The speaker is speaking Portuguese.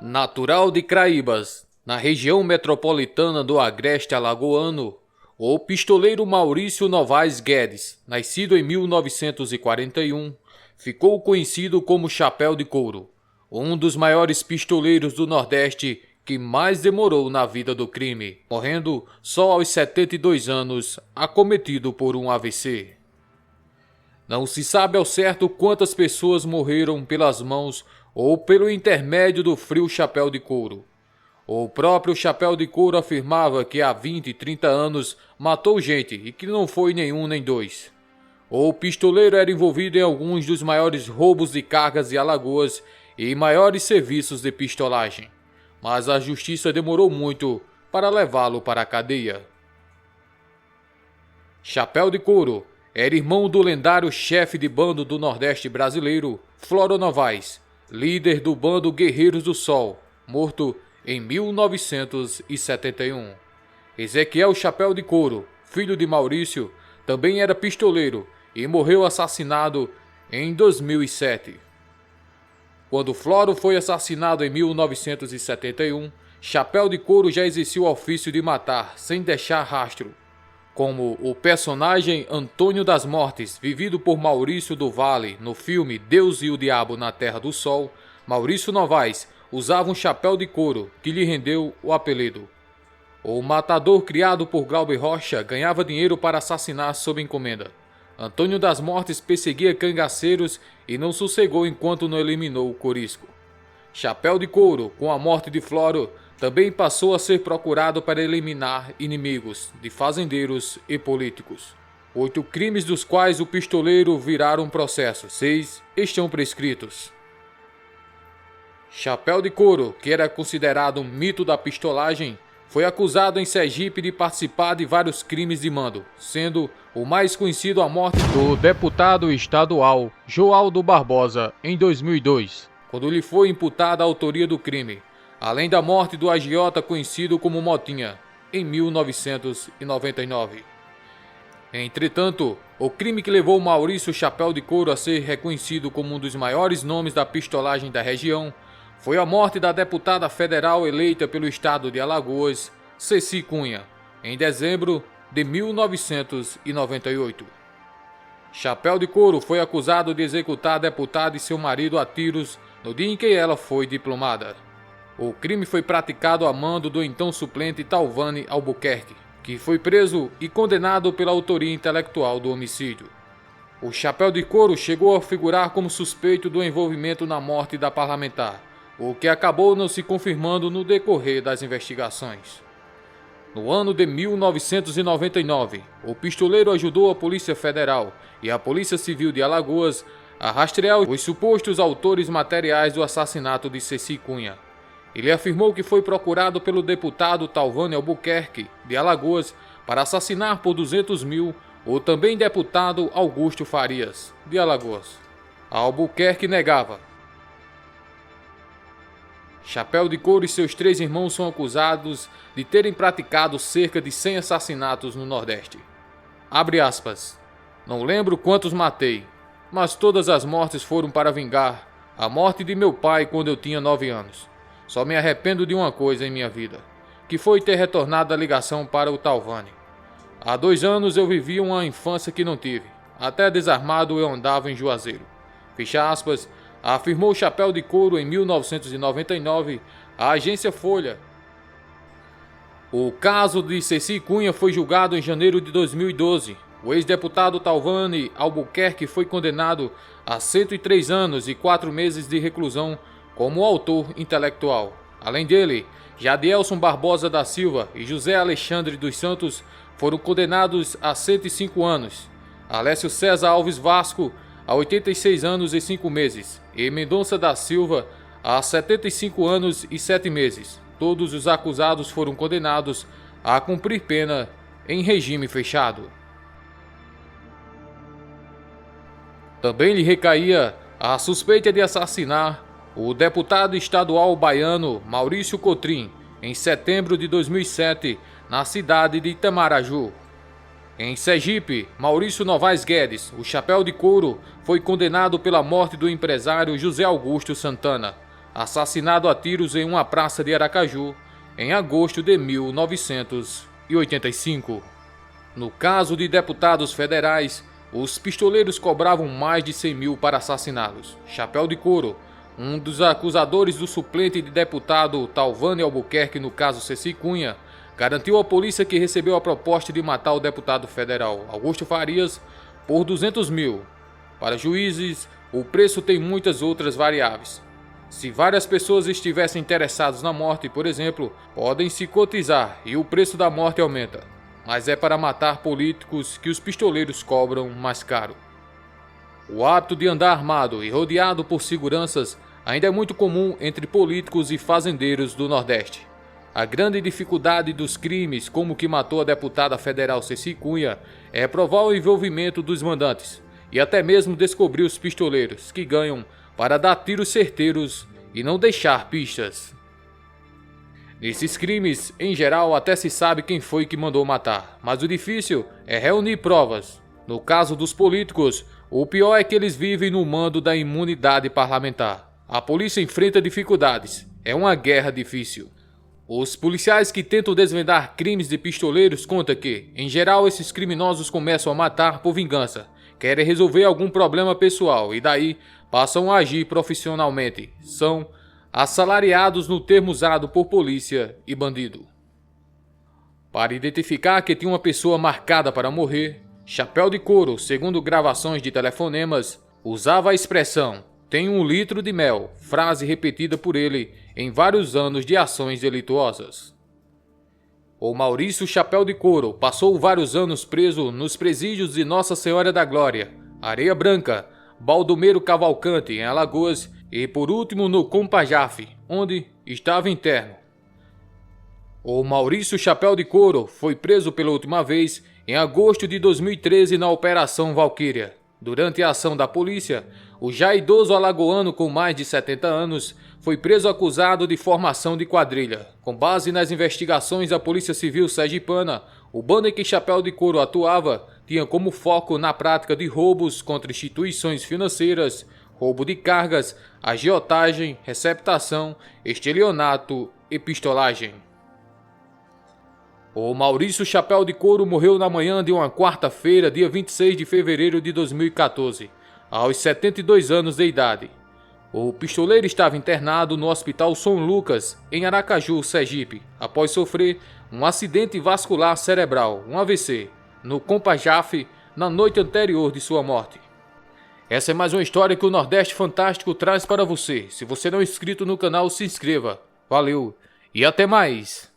Natural de Craíbas, na região metropolitana do Agreste Alagoano, o pistoleiro Maurício Novaes Guedes, nascido em 1941, ficou conhecido como Chapéu de Couro, um dos maiores pistoleiros do Nordeste que mais demorou na vida do crime, morrendo só aos 72 anos, acometido por um AVC. Não se sabe ao certo quantas pessoas morreram pelas mãos ou pelo intermédio do frio Chapéu de Couro. O próprio Chapéu de Couro afirmava que há 20 e 30 anos matou gente e que não foi nenhum nem dois. O pistoleiro era envolvido em alguns dos maiores roubos de cargas de Alagoas e maiores serviços de pistolagem, mas a justiça demorou muito para levá-lo para a cadeia. Chapéu de Couro era irmão do lendário chefe de bando do Nordeste brasileiro, Floro Novaes, líder do bando Guerreiros do Sol, morto em 1971. Ezequiel Chapéu de Couro, filho de Maurício, também era pistoleiro e morreu assassinado em 2007. Quando Floro foi assassinado em 1971, Chapéu de Couro já exercia o ofício de matar sem deixar rastro. Como o personagem Antônio das Mortes, vivido por Maurício do Vale no filme Deus e o Diabo na Terra do Sol, Maurício Novaes usava um chapéu de couro que lhe rendeu o apelido. O matador criado por Glauber Rocha ganhava dinheiro para assassinar sob encomenda. Antônio das Mortes perseguia cangaceiros e não sossegou enquanto não eliminou o Corisco. Chapéu de Couro, com a morte de Floro, também passou a ser procurado para eliminar inimigos de fazendeiros e políticos. 8 crimes dos quais o pistoleiro viraram processo, 6 estão prescritos. Chapéu de Couro, que era considerado um mito da pistolagem, foi acusado em Sergipe de participar de vários crimes de mando, sendo o mais conhecido a morte do deputado estadual Joaldo Barbosa em 2002, quando lhe foi imputada a autoria do crime, além da morte do agiota conhecido como Motinha, em 1999. Entretanto, o crime que levou Maurício Chapéu de Couro a ser reconhecido como um dos maiores nomes da pistolagem da região foi a morte da deputada federal eleita pelo estado de Alagoas, Ceci Cunha, em dezembro de 1998. Chapéu de Couro foi acusado de executar a deputada e seu marido a tiros no dia em que ela foi diplomada. O crime foi praticado a mando do então suplente Talvani Albuquerque, que foi preso e condenado pela autoria intelectual do homicídio. O Chapéu de Couro chegou a figurar como suspeito do envolvimento na morte da parlamentar, o que acabou não se confirmando no decorrer das investigações. No ano de 1999, o pistoleiro ajudou a Polícia Federal e a Polícia Civil de Alagoas a rastrear os supostos autores materiais do assassinato de Ceci Cunha. Ele afirmou que foi procurado pelo deputado Talvani Albuquerque, de Alagoas, para assassinar por 200 mil o também deputado Augusto Farias, de Alagoas. Albuquerque negava. Chapéu de Couro e seus 3 irmãos são acusados de terem praticado cerca de 100 assassinatos no Nordeste. Abre aspas. Não lembro quantos matei, mas todas as mortes foram para vingar a morte de meu pai quando eu tinha 9 anos. Só me arrependo de uma coisa em minha vida, que foi ter retornado a ligação para o Talvani. Há 2 anos eu vivi uma infância que não tive. Até desarmado eu andava em Juazeiro. Fecha aspas, afirmou Chapéu de Couro em 1999 à agência Folha. O caso de Ceci Cunha foi julgado em janeiro de 2012. O ex-deputado Talvani Albuquerque foi condenado a 103 anos e 4 meses de reclusão como autor intelectual. Além dele, Jadielson Barbosa da Silva e José Alexandre dos Santos foram condenados a 105 anos. Alessio César Alves Vasco a 86 anos e 5 meses e Mendonça da Silva a 75 anos e 7 meses. Todos os acusados foram condenados a cumprir pena em regime fechado. Também lhe recaía a suspeita de assassinar o deputado estadual baiano Maurício Cotrim, em setembro de 2007, na cidade de Itamaraju. Em Sergipe, Maurício Novaes Guedes, o Chapéu de Couro, foi condenado pela morte do empresário José Augusto Santana, assassinado a tiros em uma praça de Aracaju em agosto de 1985. No caso de deputados federais, os pistoleiros cobravam mais de 100 mil para assassiná-los. Chapéu de Couro, um dos acusadores do suplente de deputado Talvânia Albuquerque no caso Ceci Cunha, garantiu à polícia que recebeu a proposta de matar o deputado federal Augusto Farias por 200 mil. Para juízes, o preço tem muitas outras variáveis. Se várias pessoas estivessem interessadas na morte, por exemplo, podem se cotizar e o preço da morte aumenta. Mas é para matar políticos que os pistoleiros cobram mais caro. O hábito de andar armado e rodeado por seguranças ainda é muito comum entre políticos e fazendeiros do Nordeste. A grande dificuldade dos crimes, como o que matou a deputada federal Ceci Cunha, é provar o envolvimento dos mandantes e até mesmo descobrir os pistoleiros, que ganham para dar tiros certeiros e não deixar pistas. Nesses crimes, em geral, até se sabe quem foi que mandou matar, mas o difícil é reunir provas. No caso dos políticos, o pior é que eles vivem no mando da imunidade parlamentar. A polícia enfrenta dificuldades, é uma guerra difícil. Os policiais que tentam desvendar crimes de pistoleiros contam que, em geral, esses criminosos começam a matar por vingança, querem resolver algum problema pessoal e daí passam a agir profissionalmente. São assalariados no termo usado por polícia e bandido. Para identificar que tinha uma pessoa marcada para morrer, Chapéu de Couro, segundo gravações de telefonemas, usava a expressão "tem 1 litro de mel", frase repetida por ele em vários anos de ações delituosas. O Maurício Chapéu de Couro passou vários anos preso nos presídios de Nossa Senhora da Glória, Areia Branca, Baldomero Cavalcante, em Alagoas, e por último no Compajaf, onde estava interno. O Maurício Chapéu de Couro foi preso pela última vez em agosto de 2013 na Operação Valquíria. Durante a ação da polícia, o já idoso alagoano com mais de 70 anos foi preso acusado de formação de quadrilha. Com base nas investigações da Polícia Civil sergipana, o bando em que Chapéu de Couro atuava tinha como foco na prática de roubos contra instituições financeiras, roubo de cargas, agiotagem, receptação, estelionato e pistolagem. O Maurício Chapéu de Couro morreu na manhã de uma quarta-feira, dia 26 de fevereiro de 2014, aos 72 anos de idade. O pistoleiro estava internado no Hospital São Lucas, em Aracaju, Sergipe, após sofrer um acidente vascular cerebral, um AVC, no Compajaf, na noite anterior de sua morte. Essa é mais uma história que o Nordeste Fantástico traz para você. Se você não é inscrito no canal, se inscreva. Valeu e até mais!